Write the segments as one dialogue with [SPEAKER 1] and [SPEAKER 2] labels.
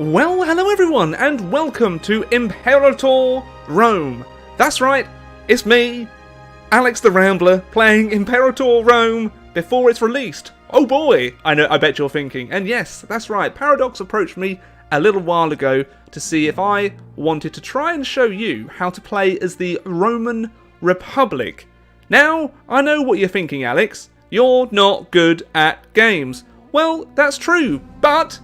[SPEAKER 1] Well, hello everyone, and welcome to Imperator Rome. That's right, it's me, Alex the Rambler, playing Imperator Rome before it's released. Oh boy, I bet you're thinking. And yes, that's right, Paradox approached me a little while ago to see if I wanted to try and show you how to play as the Roman Republic. Now, I know what you're thinking, Alex. You're not good at games. Well, that's true, but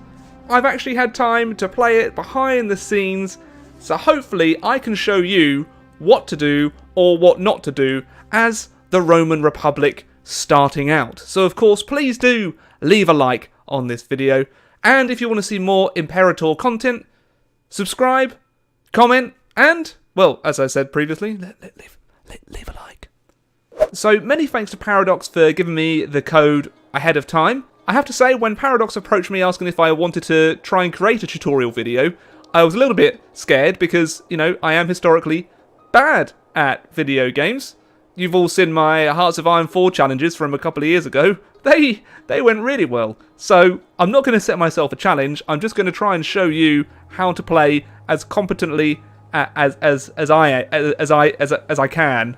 [SPEAKER 1] I've actually had time to play it behind the scenes, so hopefully I can show you what to do or what not to do as the Roman Republic starting out. So of course, please do leave a like on this video, and if you want to see more Imperator content, subscribe, comment, and, well, as I said previously, leave a like. So many thanks to Paradox for giving me the code ahead of time. I have to say, when Paradox approached me asking if I wanted to try and create a tutorial video, I was a little bit scared because, you know, I am historically bad at video games. You've all seen my Hearts of Iron 4 challenges from a couple of years ago. They went really well. So I'm not going to set myself a challenge. I'm just going to try and show you how to play as competently as I can.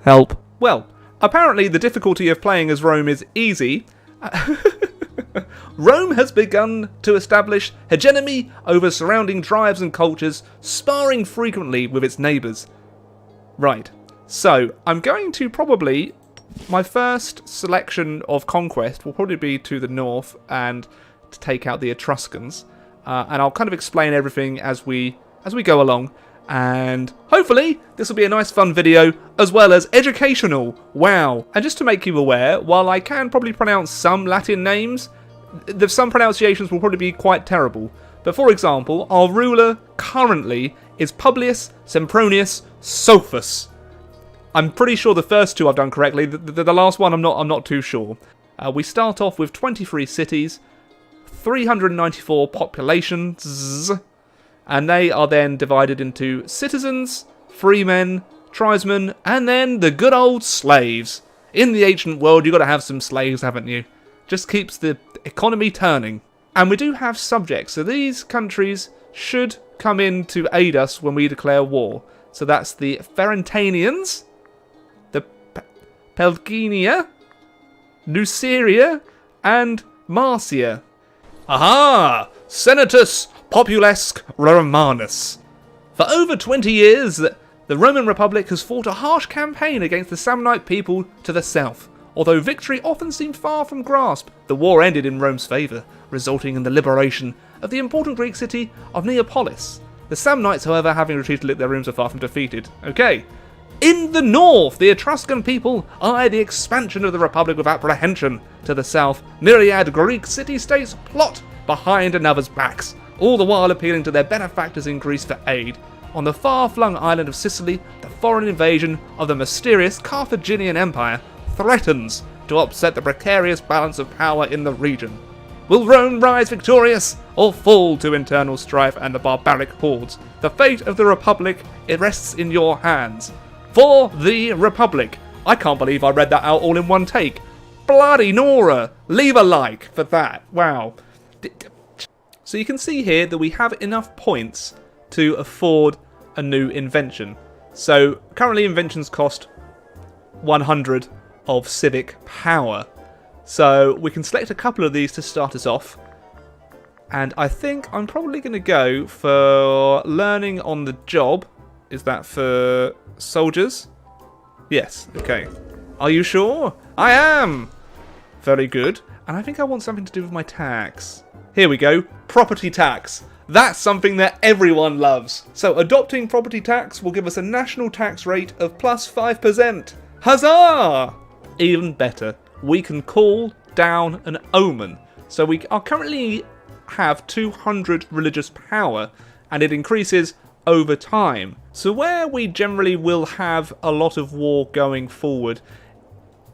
[SPEAKER 1] Help. Well, apparently the difficulty of playing as Rome is easy. Rome has begun to establish hegemony over surrounding tribes and cultures, sparring frequently with its neighbours. Right, so I'm going to probably, my first selection of conquest will probably be to the north and to take out the Etruscans. And I'll kind of explain everything as we go along. And hopefully this will be a nice fun video as well as educational. Wow. And just to make you aware, while I can probably pronounce some Latin names, some pronunciations will probably be quite terrible. But for example, our ruler currently is Publius Sempronius Sophus. I'm pretty sure the first two I've done correctly. The last one I'm not too sure. We start off with 23 cities, 394 populations, and they are then divided into citizens, freemen, tribesmen, and then the good old slaves. In the ancient world, you've got to have some slaves, haven't you? Just keeps the economy turning. And we do have subjects, so these countries should come in to aid us when we declare war. So that's the Ferentanians, the Pelginia, Nuceria, and Marcia. Aha! Senatus Populesque Romanus. For over 20 years, the Roman Republic has fought a harsh campaign against the Samnite people to the south. Although victory often seemed far from grasp, the war ended in Rome's favour, resulting in the liberation of the important Greek city of Neapolis. The Samnites, however, having retreated, their rooms are far from defeated. Okay. In the north, the Etruscan people eye the expansion of the Republic with apprehension. To the south, myriad Greek city-states plot behind another's backs, all the while appealing to their benefactors in Greece for aid. On the far-flung island of Sicily, the foreign invasion of the mysterious Carthaginian Empire threatens to upset the precarious balance of power in the region. Will Rome rise victorious, or fall to internal strife and the barbaric hordes? The fate of the Republic, it rests in your hands. For the Republic. I can't believe I read that out all in one take. Bloody Nora! Leave a like for that. Wow. So you can see here that we have enough points to afford a new invention. So currently inventions cost 100 of civic power. So we can select a couple of these to start us off. And I think I'm probably going to go for learning on the job. Is that for soldiers? Yes, okay. Are you sure? I am! Very good. And I think I want something to do with my tax. Here we go. Property tax. That's something that everyone loves. So adopting property tax will give us a national tax rate of plus 5%. Huzzah! Even better, we can call down an omen. So we are currently have 200 religious power, and it increases over time. So where we generally will have a lot of war going forward,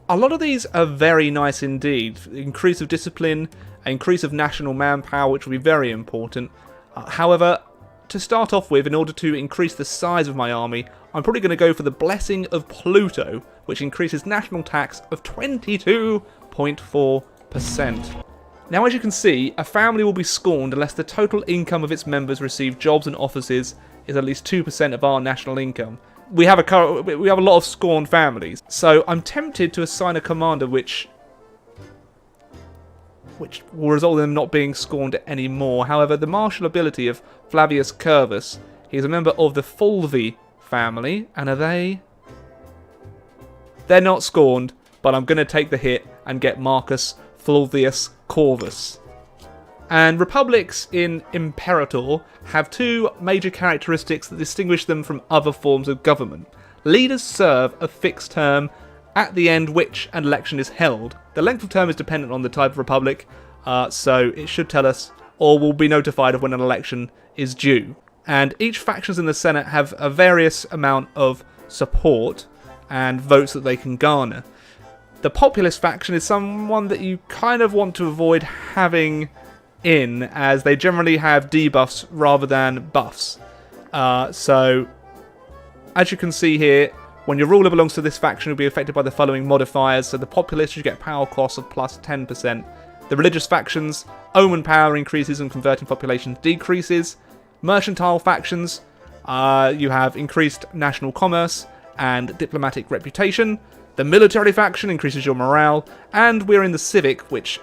[SPEAKER 1] a lot of these are very nice indeed. Increase of discipline, increase of national manpower, which will be very important. However, to start off with, in order to increase the size of my army, I'm probably going to go for the Blessing of Pluto, which increases national tax of 22.4%. Now, as you can see, a family will be scorned unless the total income of its members receive jobs and offices is at least 2% of our national income. We have a lot of scorned families, so I'm tempted to assign a commander which will result in them not being scorned anymore. However, the martial ability of Flavius Curvus, he's a member of the Fulvi family, and are they? They're not scorned, but I'm going to take the hit and get Marcus Fulvius Corvus. And republics in Imperator have two major characteristics that distinguish them from other forms of government. Leaders serve a fixed term at the end which an election is held. The length of term is dependent on the type of republic, so it should tell us, or we'll be notified of when an election is due. And each factions in the Senate have a various amount of support and votes that they can garner. The populist faction is someone that you kind of want to avoid having in, as they generally have debuffs rather than buffs. So, as you can see here, when your ruler belongs to this faction, you'll be affected by the following modifiers. So the populist, you get power cost of plus 10%. The religious factions, omen power increases and converting population decreases. Mercantile factions, you have increased national commerce and diplomatic reputation. The military faction increases your morale, and we're in the civic, which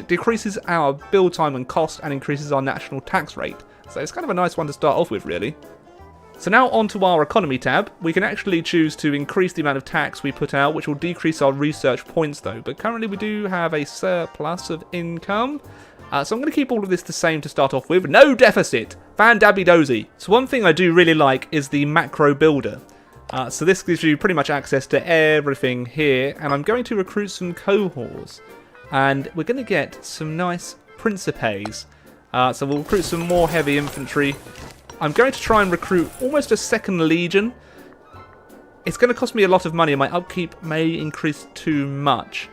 [SPEAKER 1] decreases our build time and cost and increases our national tax rate. So it's kind of a nice one to start off with, really. So now onto our economy tab. We can actually choose to increase the amount of tax we put out, which will decrease our research points though. But currently we do have a surplus of income. So I'm going to keep all of this the same to start off with. No deficit! Fan-dabby-dozy. So one thing I do really like is the macro builder. So this gives you pretty much access to everything here, and I'm going to recruit some cohorts, and we're going to get some nice principes. So we'll recruit some more heavy infantry. I'm going to try and recruit almost a second legion. It's going to cost me a lot of money, and my upkeep may increase too much,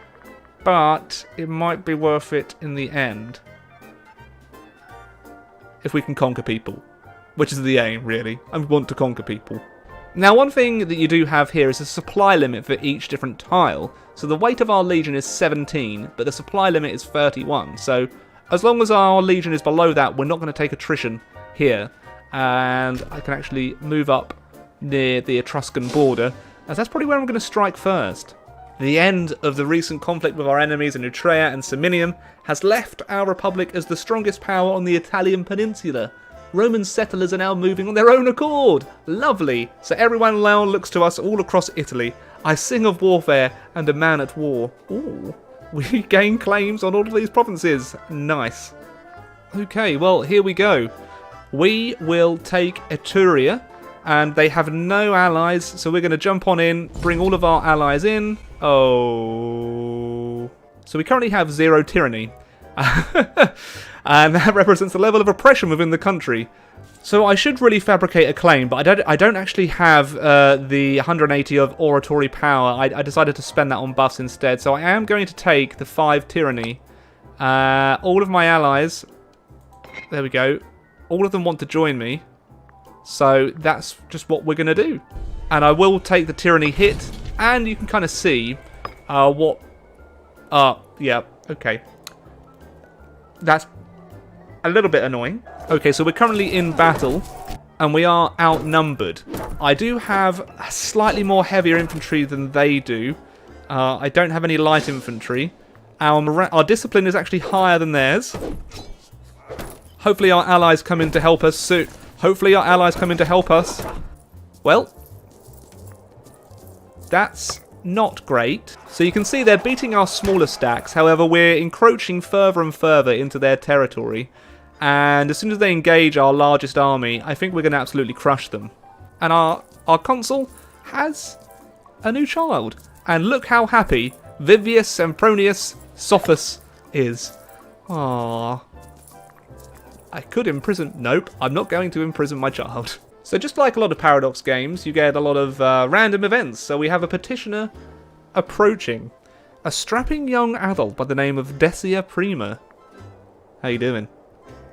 [SPEAKER 1] but it might be worth it in the end. If we can conquer people, which is the aim, really. I want to conquer people. Now, one thing that you do have here is a supply limit for each different tile. So the weight of our legion is 17, but the supply limit is 31. So as long as our legion is below that, we're not going to take attrition here. And I can actually move up near the Etruscan border, as that's probably where I'm going to strike first. The end of the recent conflict with our enemies in Utrea and Samnium has left our republic as the strongest power on the Italian peninsula. Roman settlers are now moving on their own accord. Lovely. So everyone now looks to us all across Italy. I sing of warfare and a man at war. Ooh. We gain claims on all of these provinces. Nice. Okay, well, here we go. We will take Etruria, and they have no allies, so we're going to jump on in, bring all of our allies in. Oh. So we currently have 0 tyranny. And that represents the level of oppression within the country. So I should really fabricate a claim, but I don't actually have the 180 of oratory power. I decided to spend that on buffs instead. So I am going to take the 5 tyranny. All of my allies, there we go. All of them want to join me. So that's just what we're going to do. And I will take the tyranny hit. And you can kind of see what... yeah, okay. That's a little bit annoying. Okay, so we're currently in battle, and we are outnumbered. I do have slightly more heavier infantry than they do. I don't have any light infantry. Our discipline is actually higher than theirs. Hopefully our allies come in to help us soon. Well, that's not great. So you can see they're beating our smaller stacks. However, we're encroaching further and further into their territory. And as soon as they engage our largest army, I think we're going to absolutely crush them. And our consul has a new child. And look how happy Vivius Sempronius Sophus is. Aww. I could imprison... Nope, I'm not going to imprison my child. So just like a lot of Paradox games, you get a lot of random events. So we have a petitioner approaching. A strapping young adult by the name of Decia Prima. How you doing?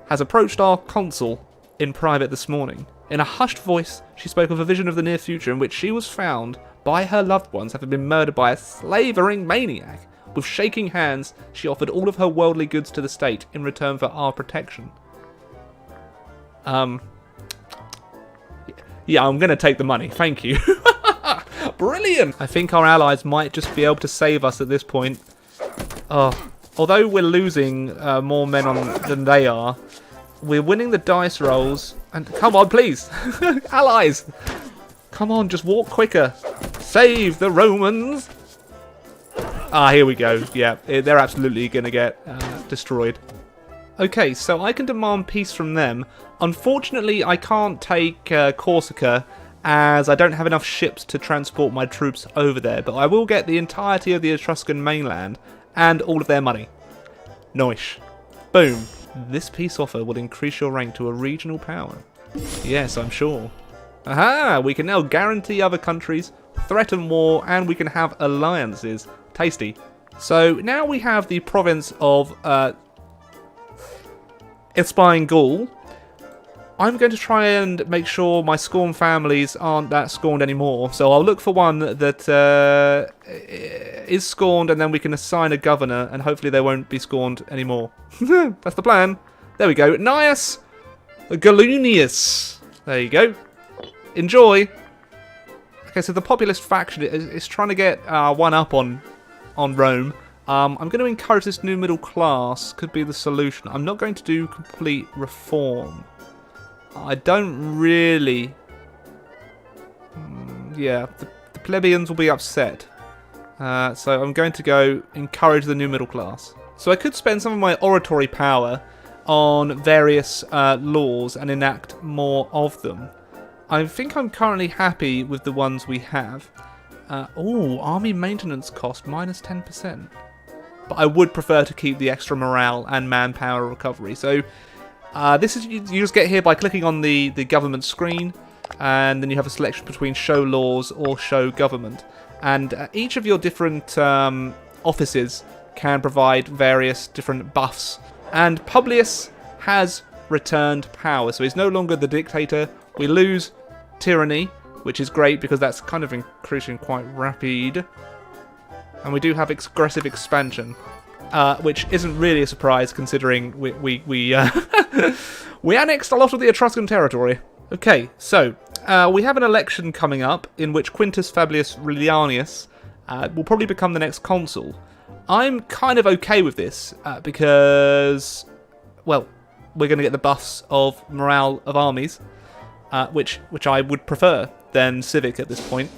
[SPEAKER 1] Has approached our consul in private this morning. In a hushed voice, she spoke of a vision of the near future in which she was found by her loved ones having been murdered by a slavering maniac. With shaking hands, she offered all of her worldly goods to the state in return for our protection. Yeah, I'm going to take the money. Thank you. Brilliant! I think our allies might just be able to save us at this point. Oh, although we're losing more men than they are, we're winning the dice rolls. And come on, please! Allies! Come on, just walk quicker. Save the Romans! Ah, here we go. Yeah, they're absolutely going to get destroyed. Okay, so I can demand peace from them. Unfortunately, I can't take Corsica, as I don't have enough ships to transport my troops over there. But I will get the entirety of the Etruscan mainland and all of their money. Nice. Boom. This peace offer will increase your rank to a regional power. Yes, I'm sure. Aha! We can now guarantee other countries, threaten war, and we can have alliances. Tasty. So now we have the province of Espine Gaul. I'm going to try and make sure my scorned families aren't that scorned anymore. So I'll look for one that is scorned, and then we can assign a governor, and hopefully they won't be scorned anymore. That's the plan. There we go. Gnaeus Galunius. There you go. Enjoy. Okay, so the populist faction is trying to get one up on Rome. I'm going to encourage this new middle class. Could be the solution. I'm not going to do complete reform. I don't really... yeah, the plebeians will be upset. So I'm going to go encourage the new middle class. So I could spend some of my oratory power on various laws and enact more of them. I think I'm currently happy with the ones we have. Oh, army maintenance cost minus 10%. But I would prefer to keep the extra morale and manpower recovery. So this is you just get here by clicking on the government screen, and then you have a selection between show laws or show government. And each of your different offices can provide various different buffs. And Publius has returned power, so he's no longer the dictator. We lose tyranny, which is great because that's kind of increasing quite rapid. And we do have aggressive expansion, which isn't really a surprise considering we we annexed a lot of the Etruscan territory. Okay, so we have an election coming up in which Quintus Fabius Relianius will probably become the next consul. I'm kind of okay with this because, well, we're going to get the buffs of morale of armies, which I would prefer than civic at this point.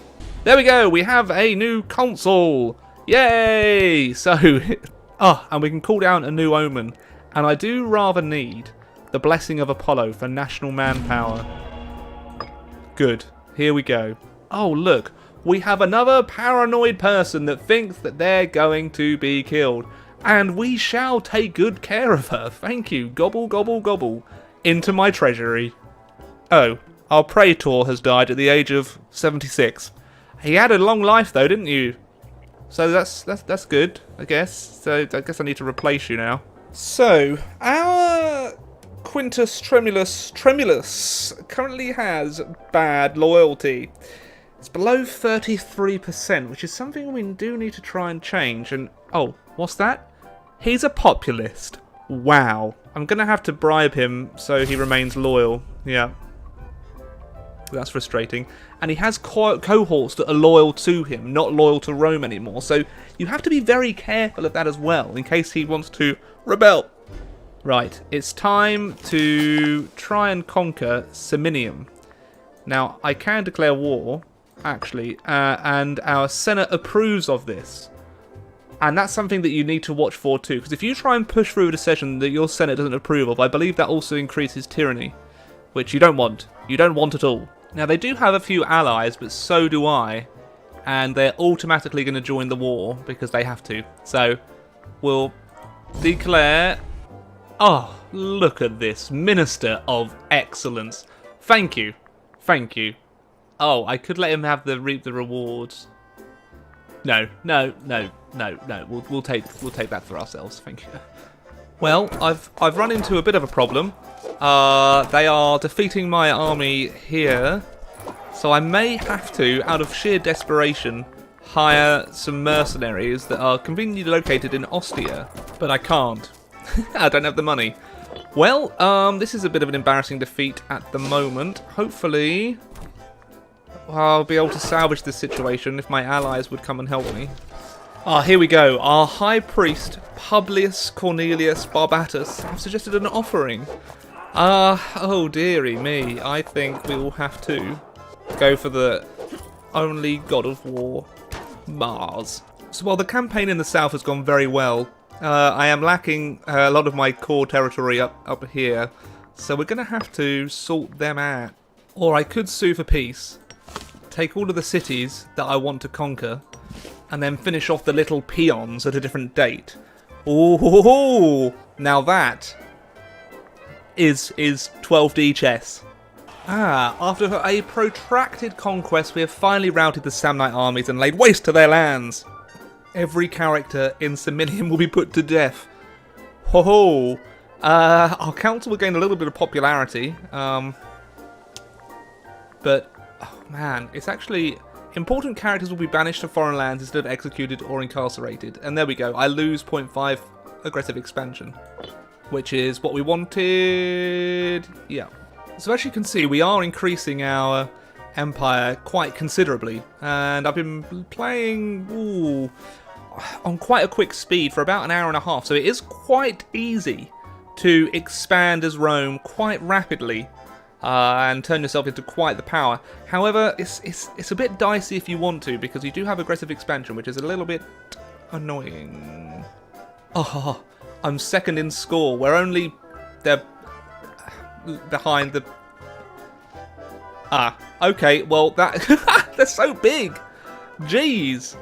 [SPEAKER 1] There we go, we have a new consul! Yay! So, and we can call down a new omen. And I do rather need the blessing of Apollo for national manpower. Good, here we go. Oh look, we have another paranoid person that thinks that they're going to be killed. And we shall take good care of her. Thank you. Gobble, gobble, gobble. Into my treasury. Oh, our praetor has died at the age of 76. He had a long life though, didn't you? So that's good, I guess. So I guess I need to replace you now. So, our Quintus Tremulus currently has bad loyalty. It's below 33%, which is something we do need to try and change. And, oh, what's that? He's a populist. Wow. I'm going to have to bribe him so he remains loyal. Yeah. That's frustrating. And he has cohorts that are loyal to him, not loyal to Rome anymore. So you have to be very careful of that as well, in case he wants to rebel. Right, it's time to try and conquer Samnium. Now, I can declare war, actually, and our Senate approves of this. And that's something that you need to watch for too, because if you try and push through a decision that your Senate doesn't approve of, I believe that also increases tyranny, which you don't want. You don't want at all. Now, they do have a few allies, but so do I, and they're automatically going to join the war because they have to. So, we'll declare... Oh, look at this. Minister of Excellence. Thank you. Thank you. Oh, I could let him have reap the rewards. No. We'll take that for ourselves. Thank you. Well, I've run into a bit of a problem. They are defeating my army here, so I may have to, out of sheer desperation, hire some mercenaries that are conveniently located in Ostia, but I can't. I don't have the money. Well, this is a bit of an embarrassing defeat at the moment. Hopefully, I'll be able to salvage this situation if my allies would come and help me. Ah, here we go. Our High Priest, Publius Cornelius Barbatus, have suggested an offering. Oh dearie me. I think we will have to go for the only god of war, Mars. So while the campaign in the south has gone very well, I am lacking a lot of my core territory up here, so we're going to have to sort them out. Or I could sue for peace, take all of the cities that I want to conquer, and then finish off the little peons at a different date. Ooh, now that is 12D chess. After a protracted conquest, we have finally routed the Samnite armies and laid waste to their lands. Every character in Samnium will be put to death. Ho-ho! Our council will gain a little bit of popularity. But, oh man, it's actually... Important characters will be banished to foreign lands instead of executed or incarcerated. And there we go. I lose 0.5 aggressive expansion, which is what we wanted. Yeah. So as you can see, we are increasing our empire quite considerably. And I've been playing on quite a quick speed for about an hour and a half. So it is quite easy to expand as Rome quite rapidly. And turn yourself into quite the power. However, it's a bit dicey if you want to, because you do have aggressive expansion, which is a little bit annoying. Oh, I'm second in score. We're only... They're behind the... Okay, well, that... They're so big! Jeez!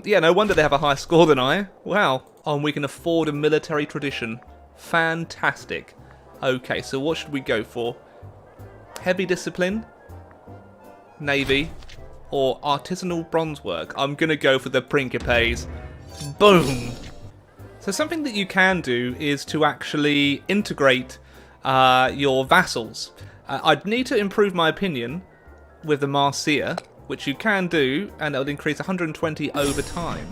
[SPEAKER 1] Yeah, no wonder they have a higher score than I. Wow. Oh, and we can afford a military tradition. Fantastic. Okay, so what should we go for? Heavy discipline, navy, or artisanal bronze work? I'm going to go for the principes. Boom! So something that you can do is to actually integrate your vassals. I'd need to improve my opinion with the Marcia, which you can do, and it'll increase 120 over time.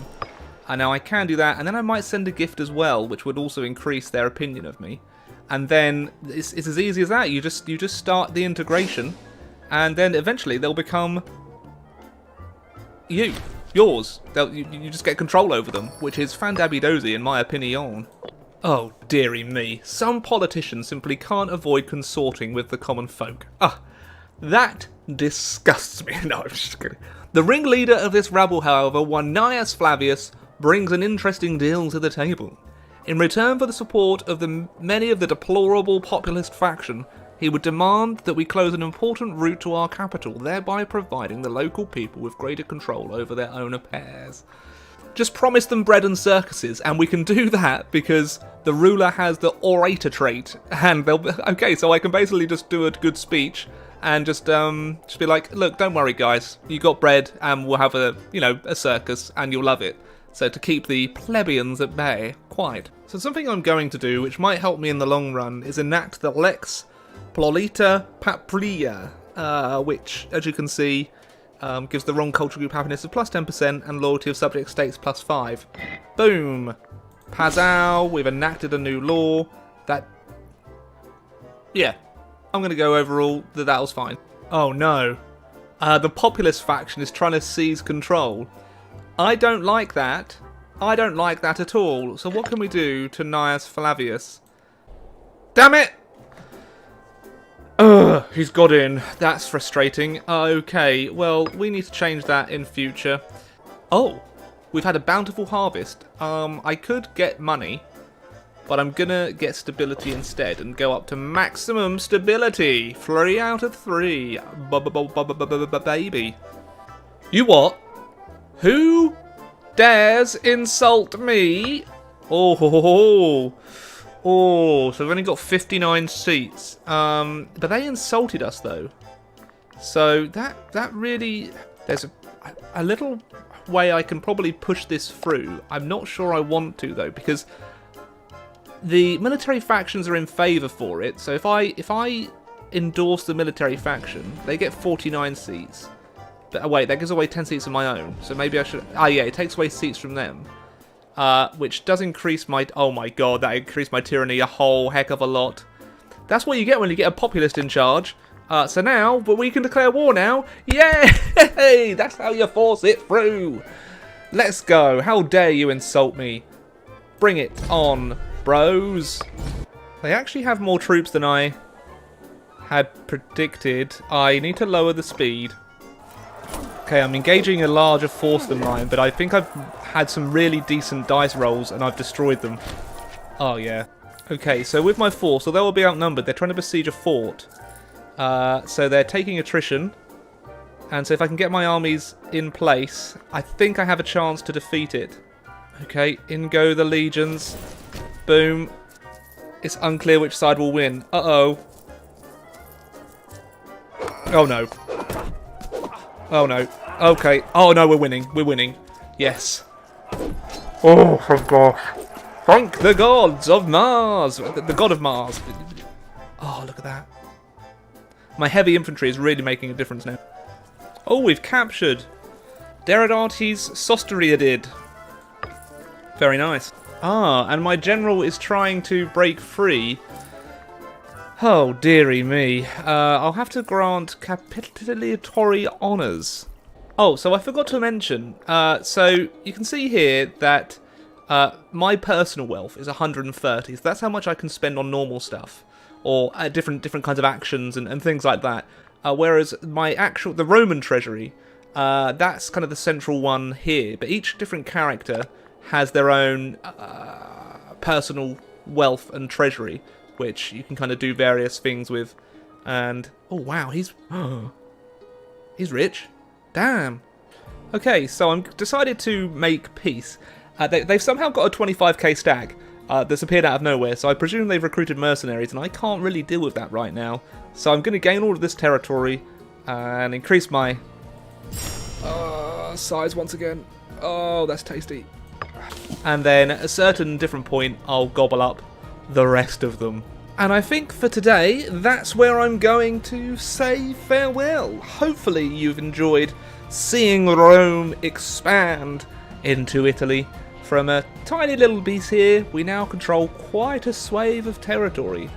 [SPEAKER 1] And now I can do that, and then I might send a gift as well, which would also increase their opinion of me. And then it's as easy as that. You just start the integration, and then eventually they'll become yours. You just get control over them, which is fandabby-dozy in my opinion. Oh dearie me, some politicians simply can't avoid consorting with the common folk. That disgusts me. No, I'm just kidding. The ringleader of this rabble, however, one Gnaeus Flavius, brings an interesting deal to the table. In return for the support of many of the deplorable populist faction, he would demand that we close an important route to our capital, thereby providing the local people with greater control over their own affairs. Just promise them bread and circuses, and we can do that because the ruler has the orator trait, and they'll be, okay, so I can basically just do a good speech and just be like, look, don't worry guys, you got bread and we'll have a circus and you'll love it. So to keep the plebeians at bay, quite. So something I'm going to do, which might help me in the long run, is enact the Lex Plolita Papria, which, as you can see, gives the wrong cultural group happiness of plus 10% and loyalty of subject states plus 5. Boom! Pazzow, we've enacted a new law. Yeah, I'm going to go overall that was fine. Oh no. The populist faction is trying to seize control. I don't like that. I don't like that at all. So what can we do to Gnaeus Flavius? Damn it! Ugh, he's got in. That's frustrating. Okay, well, we need to change that in future. Oh, we've had a bountiful harvest. I could get money, but I'm gonna get stability instead and go up to maximum stability. 3 out of 3. Baby. You what? Who dares insult me? Oh, so we've only got 59 seats. But they insulted us though. So that really, there's a little way I can probably push this through. I'm not sure I want to though, because the military factions are in favour for it. So if I endorse the military faction, they get 49 seats. But wait, that gives away 10 seats of my own. So maybe I should... Ah, yeah, it takes away seats from them. Which does increase my... Oh my god, that increased my tyranny a whole heck of a lot. That's what you get when you get a populist in charge. So now, but we can declare war now. Yay! That's how you force it through. Let's go. How dare you insult me? Bring it on, bros. They actually have more troops than I had predicted. I need to lower the speed. Okay, I'm engaging a larger force than mine, but I think I've had some really decent dice rolls and I've destroyed them. Oh, yeah. Okay, so with my force, although we'll be outnumbered, they're trying to besiege a fort. So they're taking attrition. And so if I can get my armies in place, I think I have a chance to defeat it. Okay, in go the legions. Boom. It's unclear which side will win. Uh-oh. Oh, no. Oh, no. Okay. Oh, no, we're winning. We're winning. Yes. Oh, thank God. Thank the gods of Mars. The god of Mars. Oh, look at that. My heavy infantry is really making a difference now. Oh, we've captured Deradates Sosteriadid. Very nice. Ah, and my general is trying to break free. Oh, dearie me. I'll have to grant capitulatory honours. Oh, so I forgot to mention. So you can see here that my personal wealth is 130. So that's how much I can spend on normal stuff, or different kinds of actions and things like that. Whereas the Roman treasury, that's kind of the central one here. But each different character has their own personal wealth and treasury, which you can kind of do various things with. And oh wow, he's rich. Damn. Okay, so I'm decided to make peace. They've somehow got a 25k stag that's appeared out of nowhere, so I presume they've recruited mercenaries, and I can't really deal with that right now. So I'm going to gain all of this territory and increase my size once again. Oh, that's tasty. And then at a certain different point, I'll gobble up the rest of them. And I think for today, that's where I'm going to say farewell. Hopefully you've enjoyed seeing Rome expand into Italy. From a tiny little piece here, we now control quite a swathe of territory.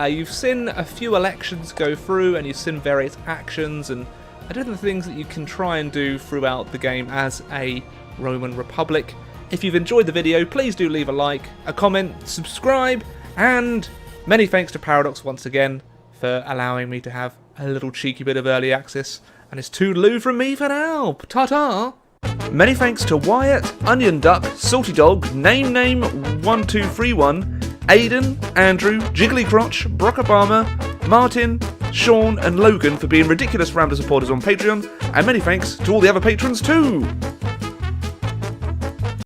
[SPEAKER 1] You've seen a few elections go through, and you've seen various actions and different things that you can try and do throughout the game as a Roman Republic. If you've enjoyed the video, please do leave a like, a comment, subscribe, and many thanks to Paradox once again for allowing me to have a little cheeky bit of early access. And it's toodaloo from me for now. Ta-ta! Many thanks to Wyatt, Onion Duck, Salty Dog, Name1231, Aiden, Andrew, Jiggly Crotch, Brock Obama, Martin, Sean and Logan for being ridiculous Rambler supporters on Patreon, and many thanks to all the other patrons too!